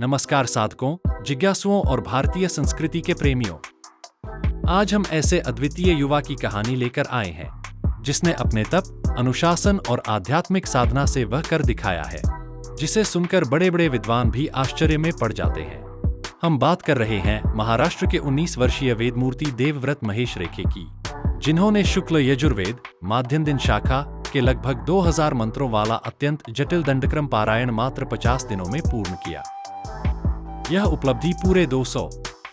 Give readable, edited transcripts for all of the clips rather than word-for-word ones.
नमस्कार साधकों, जिज्ञासुओं और भारतीय संस्कृति के प्रेमियों। आज हम ऐसे अद्वितीय युवा की कहानी लेकर आए हैं जिसने अपने तप, अनुशासन और आध्यात्मिक साधना से वह कर दिखाया है जिसे सुनकर बड़े बड़े विद्वान भी आश्चर्य में पड़ जाते हैं। हम बात कर रहे हैं महाराष्ट्र के 19 वर्षीय वेदमूर्ति देवव्रत महेश रेखे की, जिन्होंने शुक्ल यजुर्वेद माध्यम दिन शाखा के लगभग 2000 मंत्रों वाला अत्यंत जटिल दंडक्रम पारायण मात्र 50 दिनों में पूर्ण किया। यह उपलब्धि पूरे 200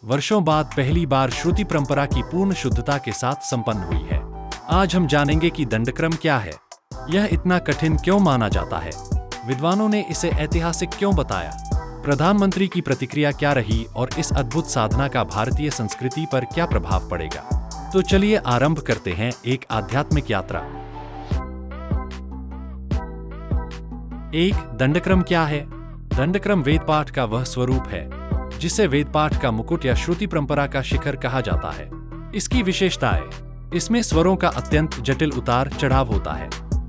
वर्षों बाद पहली बार श्रुति परंपरा की पूर्ण शुद्धता के साथ संपन्न हुई है। आज हम जानेंगे कि दंडक्रम क्या है, यह इतना कठिन क्यों माना जाता है, विद्वानों ने इसे ऐतिहासिक क्यों बताया, प्रधानमंत्री की प्रतिक्रिया क्या रही और इस अद्भुत साधना का भारतीय संस्कृति पर क्या प्रभाव पड़ेगा। तो चलिए आरंभ करते हैं एक आध्यात्मिक यात्रा। 1. दंडक्रम क्या है? दंडक्रम वेदपाठ का वह स्वरूप है जिसे वेदपाठ का मुकुट या श्रुति परंपरा का शिखर कहा जाता है। इसकी विशेषताएं: इसमें स्वरों का अत्यंत जटिल उतार चढ़ाव होता है।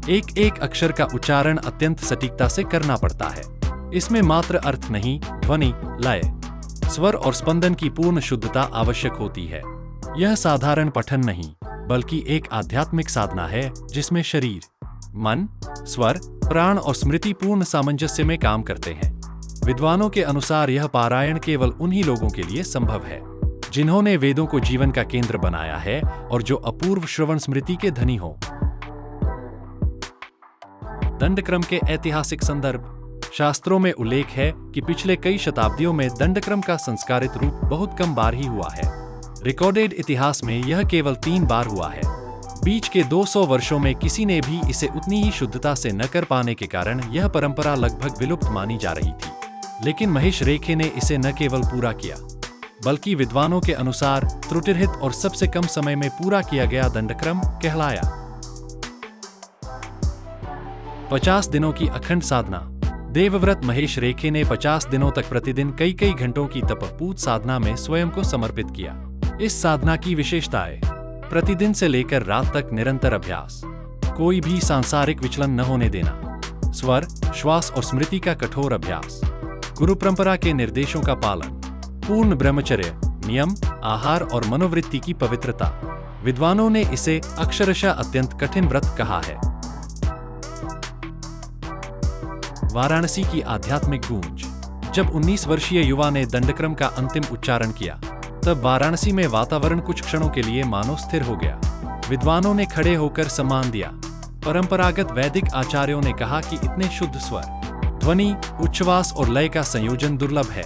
एक एक अक्षर का उच्चारण अत्यंत सटीकता से करना पड़ता है। इसमें मात्र अर्थ नहीं, ध्वनि, लय, स्वर और स्पंदन की पूर्ण शुद्धता आवश्यक होती है। यह साधारण पठन नहीं बल्कि एक आध्यात्मिक साधना है जिसमें शरीर, मन, स्वर, प्राण और स्मृति पूर्ण सामंजस्य में काम करते हैं। विद्वानों के अनुसार यह पारायण केवल उन्हीं लोगों के लिए संभव है जिन्होंने वेदों को जीवन का केंद्र बनाया है और जो अपूर्व श्रवण स्मृति के धनी हो। दंडक्रम के ऐतिहासिक संदर्भ: शास्त्रों में उल्लेख है कि पिछले कई शताब्दियों में दंडक्रम का संस्कारित रूप बहुत कम बार ही हुआ है। रिकॉर्डेड इतिहास में यह केवल 3 बार हुआ है। बीच के 200 वर्षों में किसी ने भी इसे उतनी ही शुद्धता से न कर पाने के कारण यह परंपरा लगभग विलुप्त मानी जा रही थी। लेकिन महेश रेखे ने इसे न केवल पूरा किया बल्कि विद्वानों के अनुसार त्रुटिरहित और सबसे कम समय में पूरा किया गया दंडक्रम कहलाया। 50 दिनों की अखंड साधना: देवव्रत महेश रेखे ने 50 दिनों तक प्रतिदिन कई घंटों की तपपूत साधना में स्वयं को समर्पित किया। इस साधना की विशेषताएं: प्रतिदिन से लेकर रात तक निरंतर अभ्यास, कोई भी सांसारिक विचलन न होने देना, स्वर, श्वास और स्मृति का कठोर अभ्यास, गुरु परंपरा के निर्देशों का पालन, पूर्ण ब्रह्मचर्य, नियम, आहार और मनोवृत्ति की पवित्रता। विद्वानों ने इसे अक्षरशः अत्यंत कठिन व्रत कहा है। वाराणसी की आध्यात्मिक गूंज: जब 19 वर्षीय युवा ने दंडक्रम का अंतिम उच्चारण किया तब वाराणसी में वातावरण कुछ क्षणों के लिए मानो स्थिर हो गया। विद्वानों ने खड़े होकर सम्मान दिया। परंपरागत वैदिक आचार्यों ने कहा कि इतने शुद्ध स्वर, ध्वनि, उच्छ्वास और लय का संयोजन दुर्लभ है।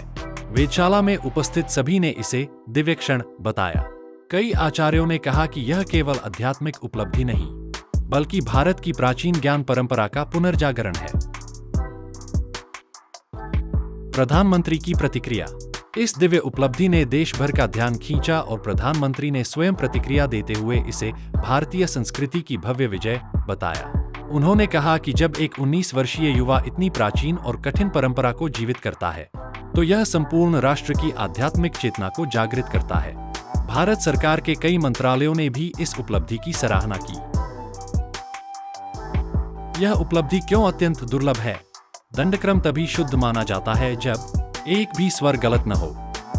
वेदशाला में उपस्थित सभी ने इसे दिव्य क्षण बताया। कई आचार्यों ने कहा कि यह केवल आध्यात्मिक उपलब्धि नहीं बल्कि भारत की प्राचीन ज्ञान परंपरा का पुनर्जागरण है। प्रधानमंत्री की प्रतिक्रिया: इस दिव्य उपलब्धि ने देश भर का ध्यान खींचा और प्रधानमंत्री ने स्वयं प्रतिक्रिया देते हुए इसे भारतीय संस्कृति की भव्य विजय बताया। उन्होंने कहा कि जब एक 19 वर्षीय युवा इतनी प्राचीन और कठिन परंपरा को जीवित करता है तो यह संपूर्ण राष्ट्र की आध्यात्मिक चेतना को जागृत करता है। भारत सरकार के कई मंत्रालयों ने भी इस उपलब्धि की सराहना की। यह उपलब्धि क्यों अत्यंत दुर्लभ है? दंडक्रम तभी शुद्ध माना जाता है जब एक भी स्वर गलत न हो,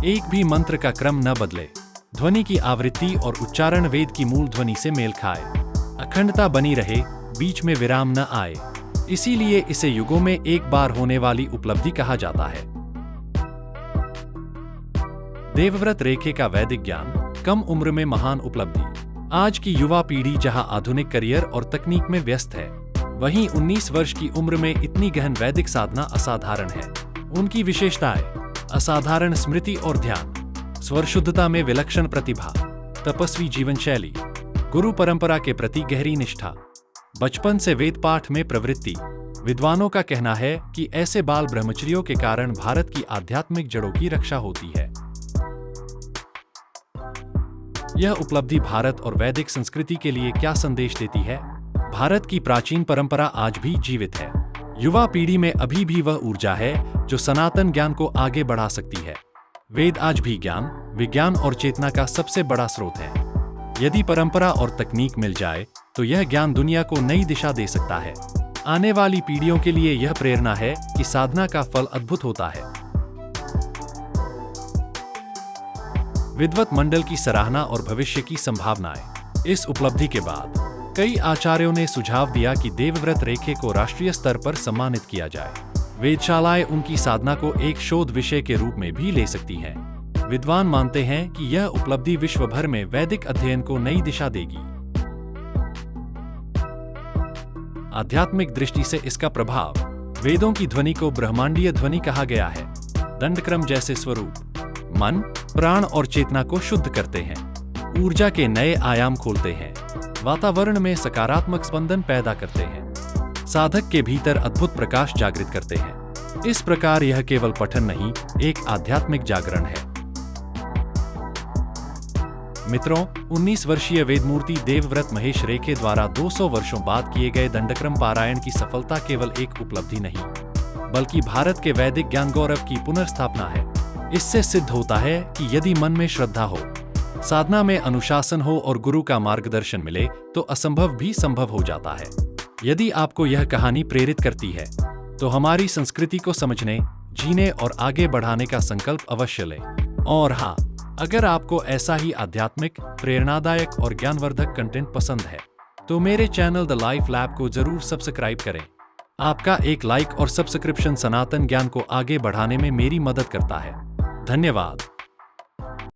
एक भी मंत्र का क्रम न बदले, ध्वनि की आवृत्ति और उच्चारण वेद की मूल ध्वनि से मेल खाए, अखंडता बनी रहे, बीच में विराम न आए। इसीलिए इसे युगों में एक बार होने वाली उपलब्धि कहा जाता है। देवव्रत रेखे का वैदिक ज्ञान: कम उम्र में महान उपलब्धि। आज की युवा पीढ़ी जहां आधुनिक करियर और तकनीक में व्यस्त है, वहीं 19 वर्ष की उम्र में इतनी गहन वैदिक साधना असाधारण है। उनकी विशेषताएं: असाधारण स्मृति और ध्यान, स्वर शुद्धता में विलक्षण प्रतिभा, तपस्वी जीवन शैली, गुरु परंपरा के प्रति गहरी निष्ठा, बचपन से वेद पाठ में प्रवृत्ति। विद्वानों का कहना है कि ऐसे बाल ब्रह्मचर्यों के कारण भारत की आध्यात्मिक जड़ों की रक्षा होती है। यह उपलब्धि भारत और वैदिक संस्कृति के लिए क्या संदेश देती है? भारत की प्राचीन परंपरा आज भी जीवित है। युवा पीढ़ी में अभी भी वह ऊर्जा है जो सनातन ज्ञान को आगे बढ़ा सकती है। वेद आज भी ज्ञान, विज्ञान और चेतना का सबसे बड़ा स्रोत है। यदि परंपरा और तकनीक मिल जाए तो यह ज्ञान दुनिया को नई दिशा दे सकता है। आने वाली पीढ़ियों के लिए यह प्रेरणा है कि साधना का फल अद्भुत होता है। विद्वत मंडल की सराहना और भविष्य की संभावनाएं। इस उपलब्धि के बाद कई आचार्यों ने सुझाव दिया कि देवव्रत रेखे को राष्ट्रीय स्तर पर सम्मानित किया जाए। वेधशालाएं उनकी साधना को एक शोध विषय के रूप में भी ले सकती हैं। विद्वान मानते हैं कि यह उपलब्धि विश्व भर में वैदिक अध्ययन को नई दिशा देगी। आध्यात्मिक दृष्टि से इसका प्रभाव। वेदों की ध्वनि को ब्रह्मांडीय ध्वनि कहा गया है। दंडक्रम जैसे स्वरूप मन, प्राण और चेतना को शुद्ध करते हैं, ऊर्जा के नए आयाम खोलते हैं, वातावरण में सकारात्मक स्पंदन पैदा करते हैं, साधक के भीतर अद्भुत प्रकाश जागृत करते हैं। इस प्रकार यह केवल पठन नहीं, एक आध्यात्मिक जागरण है। मित्रों, 19 वर्षीय वेदमूर्ति देवव्रत महेश रेखे द्वारा 200 वर्षों बाद किए गए दंडक्रम पारायण की सफलता केवल एक उपलब्धि नहीं, बल्कि भारत के वैदिक ज्ञान गौरव की पुनर्स्थापना है। इससे सिद्ध होता है कि यदि मन में श्रद्धा हो, साधना में अनुशासन हो और गुरु का मार्गदर्शन मिले तो असंभव भी संभव हो जाता है। यदि आपको यह कहानी प्रेरित करती है तो हमारी संस्कृति को समझने, जीने और आगे बढ़ाने का संकल्प अवश्य लें। और हाँ, अगर आपको ऐसा ही आध्यात्मिक, प्रेरणादायक और ज्ञानवर्धक कंटेंट पसंद है तो मेरे चैनल द लाइफ लैब को जरूर सब्सक्राइब करें। आपका एक लाइक और सब्सक्रिप्शन सनातन ज्ञान को आगे बढ़ाने में मेरी मदद करता है। धन्यवाद।